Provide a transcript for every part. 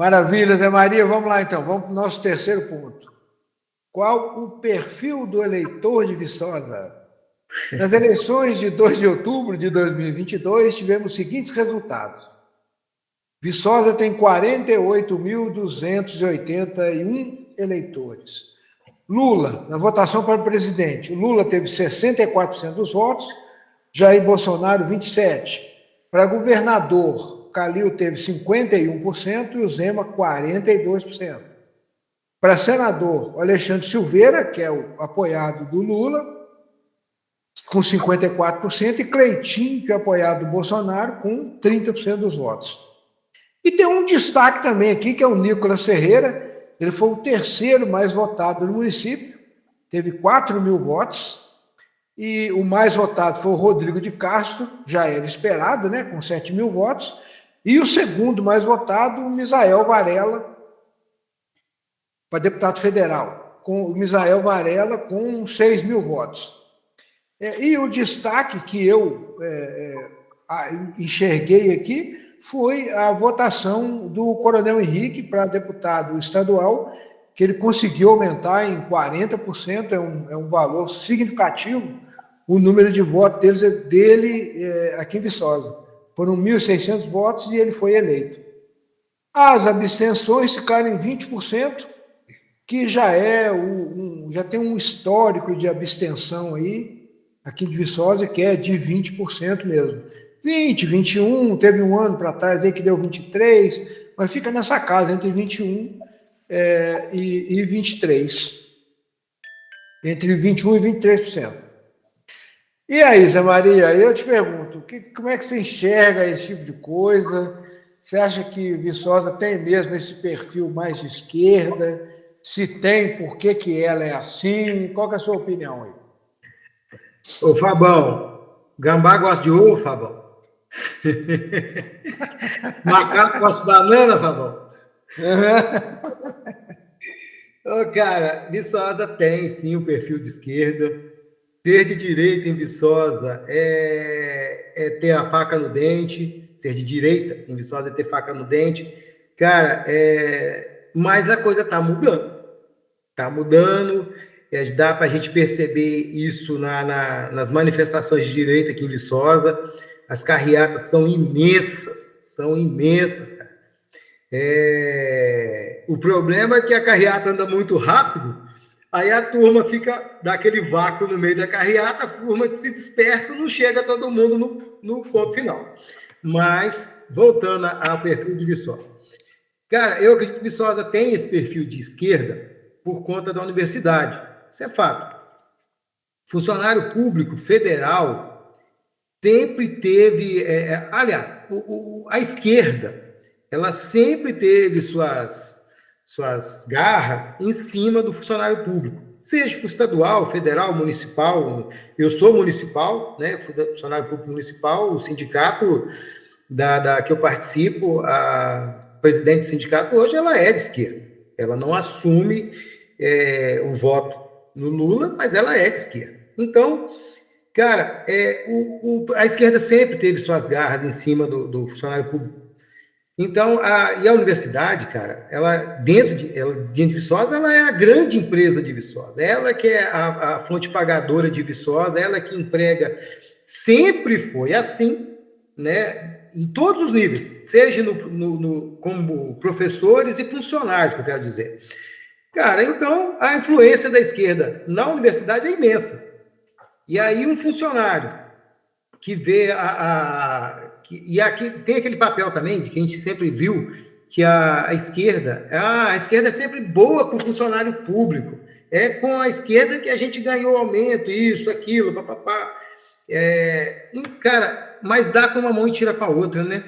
Maravilha, Zé Maria. Vamos lá, então. Vamos para o nosso terceiro ponto. Qual o perfil do eleitor de Viçosa? Nas eleições de 2 de outubro de 2022, tivemos os seguintes resultados. Viçosa tem 48.281 eleitores. Lula, na votação para presidente, o Lula teve 64% dos votos, Jair Bolsonaro 27%. Para governador, Calil teve 51% e o Zema 42%. Para senador, o Alexandre Silveira, que é o apoiado do Lula, com 54%, e Cleitinho, que é apoiado do Bolsonaro, com 30% dos votos. E tem um destaque também aqui, que é o Nicolas Ferreira. Ele foi o terceiro mais votado no município, teve 4.000 votos, e o mais votado foi o Rodrigo de Castro, já era esperado, né, com 7.000 votos, e o segundo mais votado, o Misael Varela, para deputado federal, com o Misael Varela com 6.000 votos. E o destaque que eu enxerguei aqui foi a votação do Coronel Henrique para deputado estadual, que ele conseguiu aumentar em 40%, é um valor significativo, o número de votos dele aqui em Viçosa. Foram 1.600 votos e ele foi eleito. As abstenções ficaram em 20%, que já já tem um histórico de abstenção aí, aqui de Viçosa, que é de 20% mesmo. 20, 21, teve um ano para trás aí que deu 23, mas fica nessa casa, entre 21 e 23. Entre 21 e 23%. E aí, Zé Maria, eu te pergunto, como é que você enxerga esse tipo de coisa? Você acha que Viçosa tem mesmo esse perfil mais de esquerda? Se tem, por que ela é assim? Qual que é a sua opinião aí? Ô, Fabão, gambá gosta de ovo, Fabão? Macaco gosta de banana, Fabão? Ô, cara, Viçosa tem, sim, o perfil de esquerda. Ser de direita em Viçosa é ter a faca no dente. Ser de direita em Viçosa é ter faca no dente. Cara, mas a coisa está mudando. Está mudando. Dá para a gente perceber isso nas manifestações de direita aqui em Viçosa. As carreatas são imensas, cara. O problema é que a carreata anda muito rápido, aí a turma fica daquele vácuo no meio da carreata, a turma se dispersa, não chega todo mundo no ponto final. Mas, voltando ao perfil de Viçosa. Cara, eu acredito que Viçosa tem esse perfil de esquerda por conta da universidade. Isso é fato. Funcionário público federal sempre teve... aliás, a esquerda, ela sempre teve suas garras em cima do funcionário público, seja estadual, federal, municipal. Eu sou municipal, né, funcionário público municipal, o sindicato que eu participo, a presidente do sindicato hoje, ela é de esquerda. Ela não assume o voto no Lula, mas ela é de esquerda. Então, cara, a esquerda sempre teve suas garras em cima do funcionário público. Então, e a universidade, cara, ela dentro de Viçosa, ela é a grande empresa de Viçosa. Ela que é a fonte pagadora de Viçosa, ela que emprega. Sempre foi assim, né? Em todos os níveis, seja como professores e funcionários, que eu quero dizer. Cara, então, a influência da esquerda na universidade é imensa. E aí um funcionário que vê e aqui tem aquele papel também de que a gente sempre viu que a esquerda é sempre boa com o funcionário público. É com a esquerda que a gente ganhou aumento, isso, aquilo, papapá. Cara, mas dá com uma mão e tira com a outra, né?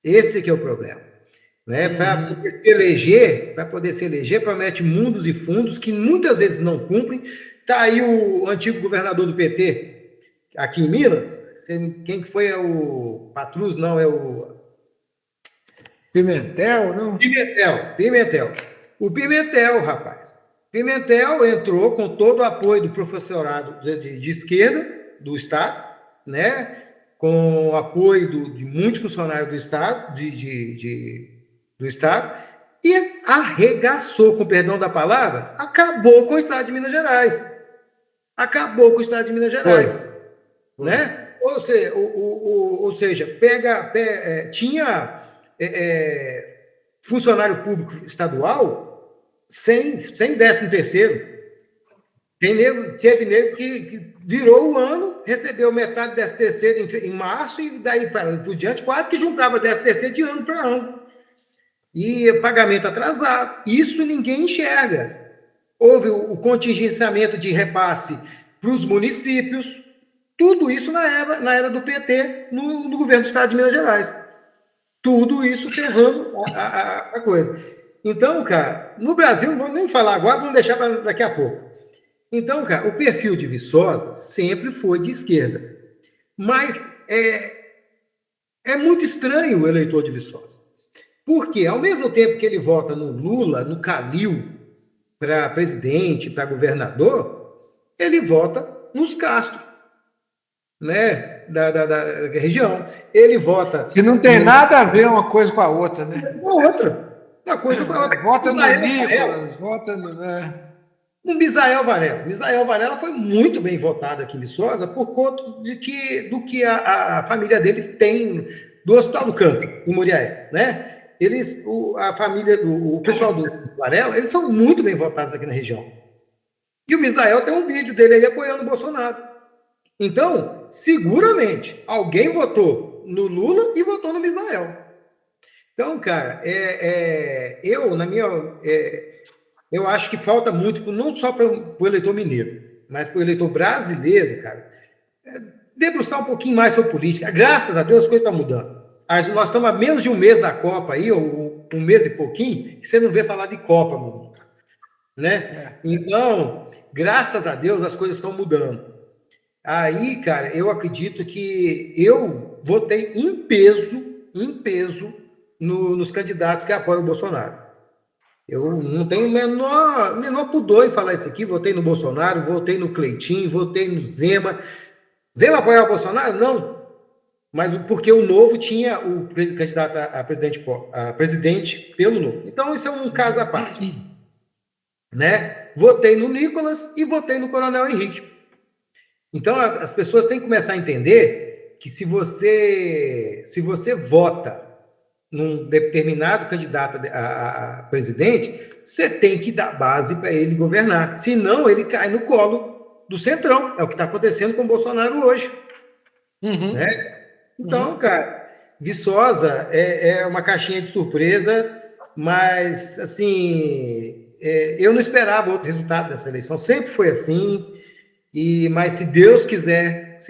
Esse que é o problema. Né? Para poder se eleger, promete mundos e fundos que muitas vezes não cumprem. Está aí o antigo governador do PT, aqui em Minas. Quem que foi? É o Patrus? Não, é o... Pimentel, não? Pimentel. O Pimentel, rapaz. Pimentel entrou com todo o apoio do professorado de esquerda do Estado, né? Com o apoio de muitos funcionários do Estado, do Estado, e arregaçou, com perdão da palavra, acabou com o Estado de Minas Gerais. Acabou com o Estado de Minas Gerais. Né? Ou seja, tinha funcionário público estadual sem 13º. Teve nego que virou o ano, recebeu metade do 13º em março e daí por diante quase que juntava 13º de ano para ano. E pagamento atrasado. Isso ninguém enxerga. Houve o contingenciamento de repasse para os municípios. Tudo isso na era do PT, no governo do Estado de Minas Gerais. Tudo isso ferrando a coisa. Então, cara, no Brasil, não vou nem falar agora, vamos deixar para daqui a pouco. Então, cara, o perfil de Viçosa sempre foi de esquerda. Mas é muito estranho o eleitor de Viçosa. Porque, ao mesmo tempo que ele vota no Lula, no Calil, para presidente, para governador, ele vota nos Castro, né, da região. Ele vota... Que não tem nada a ver uma coisa com a outra, né? Uma coisa com a outra. Vota no Nicolas, vota no... O Misael Varela. Misael Varela foi muito bem votado aqui em Viçosa por conta do que a família dele tem do Hospital do Câncer, em Muriaé, né? O pessoal do Varela, eles são muito bem votados aqui na região. E o Misael tem um vídeo dele aí apoiando o Bolsonaro. Então, seguramente, alguém votou no Lula e votou no Misael. Então, cara, eu acho que falta muito, não só para o eleitor mineiro, mas para o eleitor brasileiro, cara, debruçar um pouquinho mais sobre política. Graças a Deus, as coisas estão mudando. Nós estamos a menos de um mês da Copa aí, ou um mês e pouquinho, e você não vê falar de Copa, meu irmão, né? Então, graças a Deus, as coisas estão mudando. Aí, cara, eu acredito que eu votei em peso nos candidatos que apoiam o Bolsonaro. Eu não tenho o menor pudor em falar isso aqui. Votei no Bolsonaro, votei no Cleitinho, votei no Zema. Zema apoiava o Bolsonaro? Não. Mas porque o Novo tinha o candidato a presidente pelo Novo. Então, isso é um caso à parte. Né? Votei no Nicolas e votei no Coronel Henrique. Então, as pessoas têm que começar a entender que se você vota num determinado candidato a presidente, você tem que dar base para ele governar. Senão, ele cai no colo do Centrão. É o que está acontecendo com o Bolsonaro hoje. Né? Então, cara, Viçosa é uma caixinha de surpresa, mas, assim, eu não esperava outro resultado dessa eleição. Sempre foi assim, mas se Deus quiser,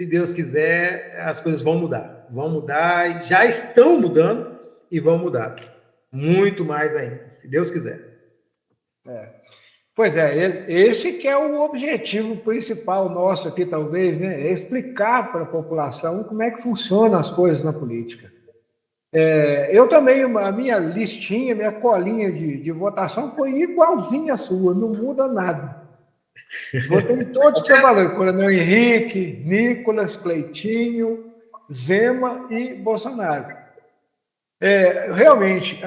as coisas vão mudar. Vão mudar, já estão mudando e vão mudar. Muito mais ainda, se Deus quiser. Pois é, esse que é o objetivo principal nosso aqui, talvez, né? É explicar para a população como é que funcionam as coisas na política. Eu também, a minha listinha, minha colinha de votação foi igualzinha à sua, não muda nada. Votei em todos que você falou, Coronel Henrique, Nicolas, Cleitinho, Zema e Bolsonaro. Realmente,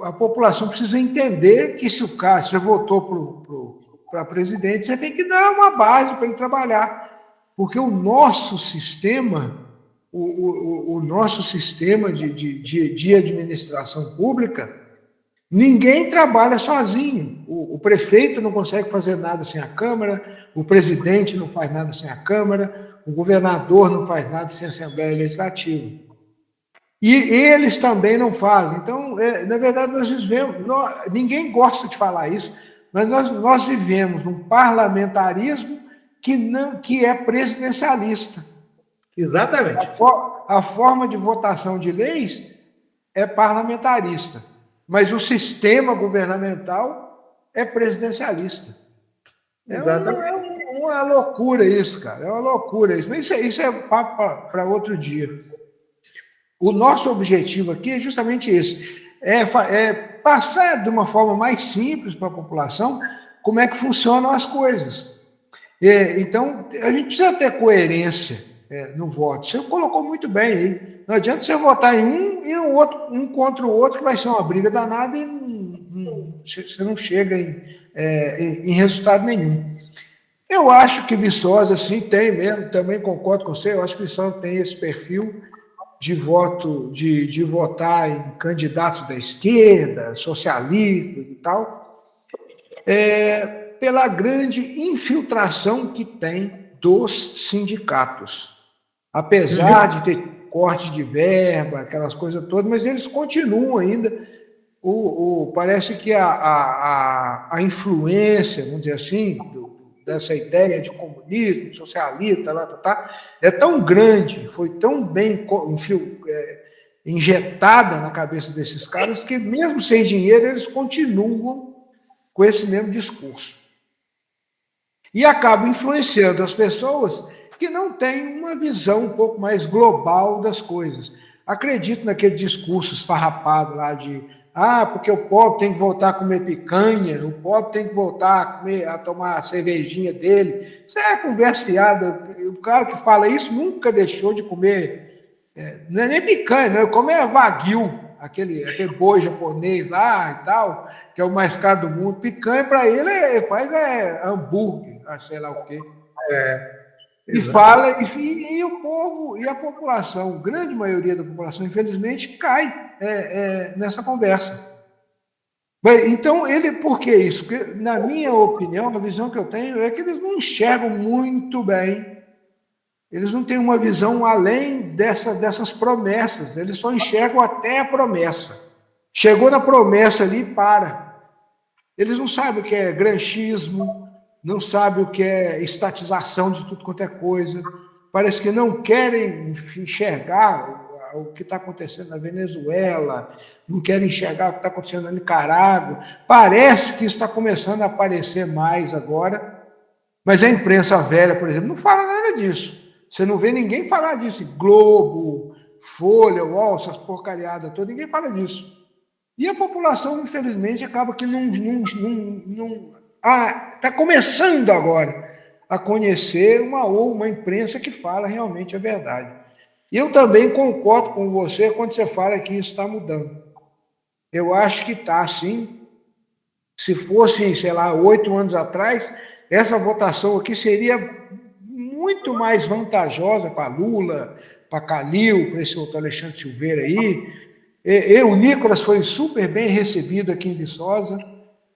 a população precisa entender que se você votou para presidente, você tem que dar uma base para ele trabalhar, porque o nosso sistema, o nosso sistema de administração pública, ninguém trabalha sozinho. O prefeito não consegue fazer nada sem a Câmara, o presidente não faz nada sem a Câmara, o governador não faz nada sem a Assembleia Legislativa. E eles também não fazem. Então, na verdade, nós vivemos... ninguém gosta de falar isso, mas nós vivemos num parlamentarismo que é presidencialista. Exatamente. A forma de votação de leis é parlamentarista, mas o sistema governamental é presidencialista. Exatamente. É uma loucura isso, cara. É uma loucura isso. Mas isso é papo para outro dia. O nosso objetivo aqui é justamente esse, é passar de uma forma mais simples para a população como é que funcionam as coisas. Então, a gente precisa ter coerência no voto. Você colocou muito bem aí. Não adianta você votar em um e o outro, um contra o outro, que vai ser uma briga danada e você não chega em resultado nenhum. Eu acho que Viçosa, sim, tem mesmo, também concordo com você, eu acho que Viçosa tem esse perfil de voto, de votar em candidatos da esquerda, socialistas e tal, pela grande infiltração que tem dos sindicatos. Apesar de ter corte de verba, aquelas coisas todas, mas eles continuam ainda. Parece que a influência, vamos dizer assim, dessa ideia de comunismo, socialismo, é tão grande, foi tão bem injetada na cabeça desses caras, que mesmo sem dinheiro eles continuam com esse mesmo discurso. E acabam influenciando as pessoas que não têm uma visão um pouco mais global das coisas. Acredito naquele discurso esfarrapado lá de porque o pobre tem que voltar a comer picanha, o pobre tem que voltar a tomar a cervejinha dele. Isso é conversa fiada. O cara que fala isso nunca deixou de comer, não é nem picanha, não, come Wagyu, aquele boi japonês lá e tal, que é o mais caro do mundo. Picanha, para ele, faz hambúrguer, sei lá o quê. E fala, e o povo, e a população, grande maioria da população, infelizmente, cai nessa conversa. Então, por que isso? Porque, na minha opinião, a visão que eu tenho é que eles não enxergam muito bem, eles não têm uma visão além dessas promessas, eles só enxergam até a promessa. Chegou na promessa ali, para. Eles não sabem o que é granchismo, não sabe o que é estatização de tudo quanto é coisa, parece que não querem enxergar o que está acontecendo na Venezuela, não querem enxergar o que está acontecendo na Nicarágua. Parece que está começando a aparecer mais agora, mas a imprensa velha, por exemplo, não fala nada disso. Você não vê ninguém falar disso. Globo, Folha, UOL, essas porcariadas todas, ninguém fala disso. E a população, infelizmente, acaba que não está começando agora a conhecer uma imprensa que fala realmente a verdade. E eu também concordo com você quando você fala que isso está mudando. Eu acho que está, sim. Se fosse, sei lá, 8 anos atrás, essa votação aqui seria muito mais vantajosa para Lula, para Calil, para esse outro Alexandre Silveira aí. O Nicolas foi super bem recebido aqui em Viçosa,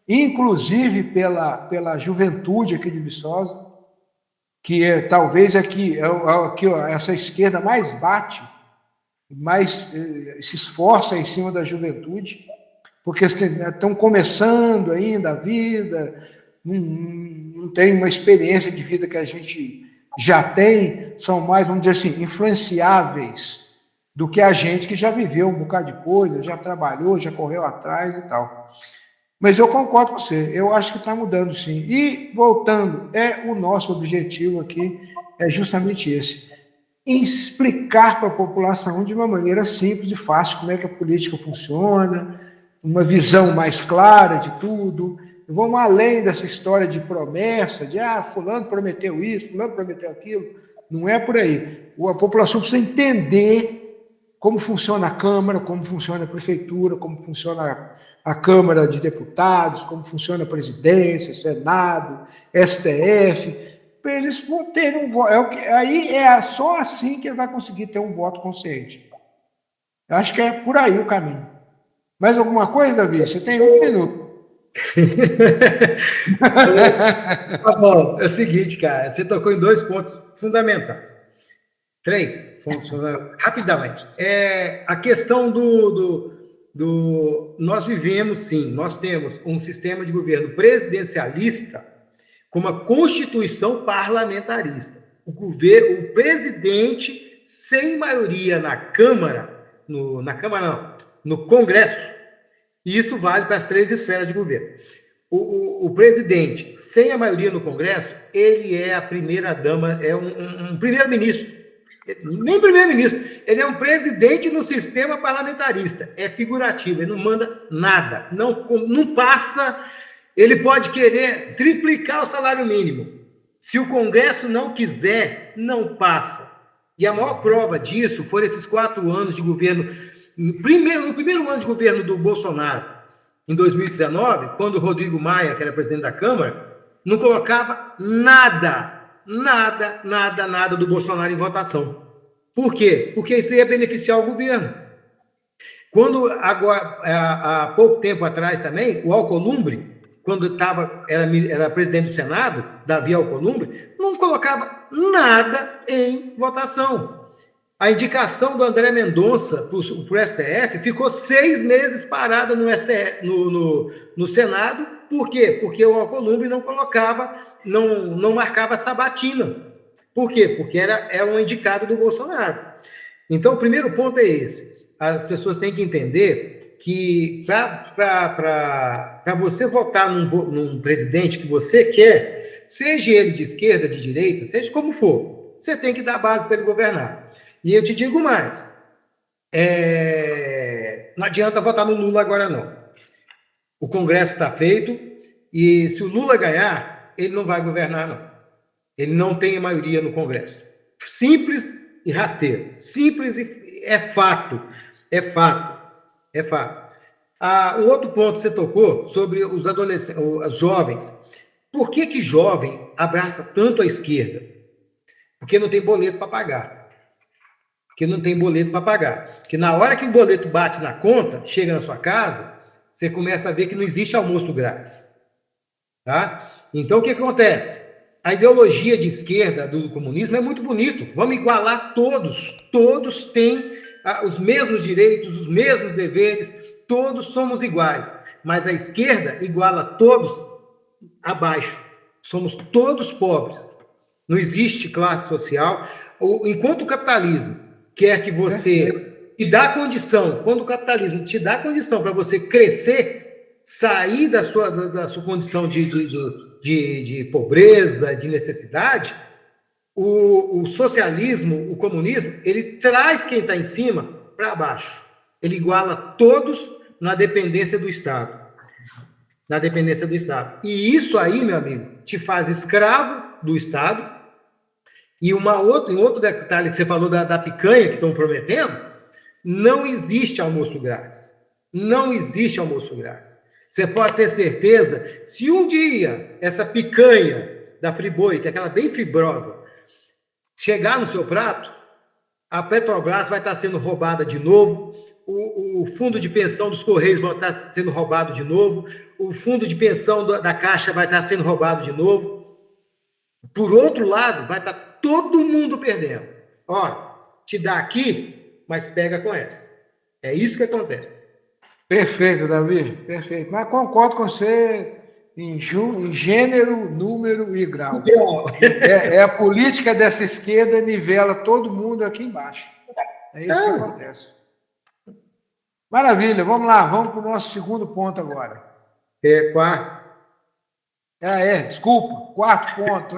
inclusive pela juventude aqui de Viçosa, que talvez aqui essa esquerda mais bate, mais se esforça em cima da juventude, porque estão começando ainda a vida, não tem uma experiência de vida que a gente já tem, são mais, vamos dizer assim, influenciáveis do que a gente que já viveu um bocado de coisa, já trabalhou, já correu atrás e tal. Mas eu concordo com você, eu acho que está mudando, sim. E, voltando, o nosso objetivo aqui é justamente esse: explicar para a população de uma maneira simples e fácil como é que a política funciona, uma visão mais clara de tudo. Vamos além dessa história de promessa, de fulano prometeu isso, fulano prometeu aquilo. Não é por aí. A população precisa entender como funciona a Câmara, como funciona a Prefeitura, como funciona a Câmara de Deputados, como funciona a Presidência, Senado, STF, para eles terem um voto. Aí só assim que ele vai conseguir ter um voto consciente. Eu acho que é por aí o caminho. Mais alguma coisa, Davi? Você tem 1 minuto. Tá bom, é o seguinte, cara, você tocou em 2 pontos fundamentais. 3, rapidamente. A questão nós vivemos, sim, nós temos um sistema de governo presidencialista com uma constituição parlamentarista. O presidente, sem maioria na Câmara, no Congresso, e isso vale para as 3 esferas de governo. O presidente, sem a maioria no Congresso, ele é a primeira-dama, é um primeiro-ministro. Nem primeiro-ministro, ele é um presidente no sistema parlamentarista, é figurativo, ele não manda nada, não passa, ele pode querer triplicar o salário mínimo. Se o Congresso não quiser, não passa. E a maior prova disso foram esses 4 anos de governo. No primeiro ano de governo do Bolsonaro, em 2019, quando o Rodrigo Maia, que era presidente da Câmara, não colocava nada do Bolsonaro em votação. Por quê? Porque isso ia beneficiar o governo. Quando, agora, há pouco tempo atrás também, o Alcolumbre, quando era presidente do Senado, Davi Alcolumbre, não colocava nada em votação. A indicação do André Mendonça para o STF ficou 6 meses parada no STF, no Senado. Por quê? Porque o Alcolumbre não colocava, não marcava sabatina. Por quê? Porque era um indicado do Bolsonaro. Então, o primeiro ponto é esse. As pessoas têm que entender que para você votar num presidente que você quer, seja ele de esquerda, de direita, seja como for, você tem que dar base para ele governar. E eu te digo mais, não adianta votar no Lula agora, não. O Congresso está feito, e se o Lula ganhar, ele não vai governar, não. Ele não tem maioria no Congresso. Simples e rasteiro. Simples e é fato. É fato. Um outro ponto que você tocou sobre os adolescentes, os jovens. Por que jovem abraça tanto a esquerda? Porque não tem boleto para pagar. Que na hora que o boleto bate na conta, chega na sua casa, você começa a ver que não existe almoço grátis. Tá? Então, o que acontece? A ideologia de esquerda do comunismo é muito bonito. Vamos igualar todos. Todos têm os mesmos direitos, os mesmos deveres. Todos somos iguais. Mas a esquerda iguala todos abaixo. Somos todos pobres. Não existe classe social. Enquanto o capitalismo quer que você te dá condição, quando o capitalismo te dá condição para você crescer, sair da sua condição de pobreza, de necessidade, o socialismo, o comunismo, ele traz quem está em cima para baixo. Ele iguala todos na dependência do Estado. E isso aí, meu amigo, te faz escravo do Estado. E um outro detalhe que você falou da picanha que estão prometendo, não existe almoço grátis. Você pode ter certeza, se um dia essa picanha da Friboi, que é aquela bem fibrosa, chegar no seu prato, a Petrobras vai estar sendo roubada de novo, o fundo de pensão dos Correios vai estar sendo roubado de novo, o fundo de pensão da Caixa vai estar sendo roubado de novo. Por outro lado, vai estar todo mundo perdendo. Ó, te dá aqui, mas pega com essa. É isso que acontece. Perfeito, Davi, perfeito. Mas concordo com você em gênero, número e grau. A política dessa esquerda nivela todo mundo aqui embaixo. É isso que acontece. Maravilha, vamos lá, vamos para o nosso segundo ponto agora. Quarto. Desculpa, quarto ponto,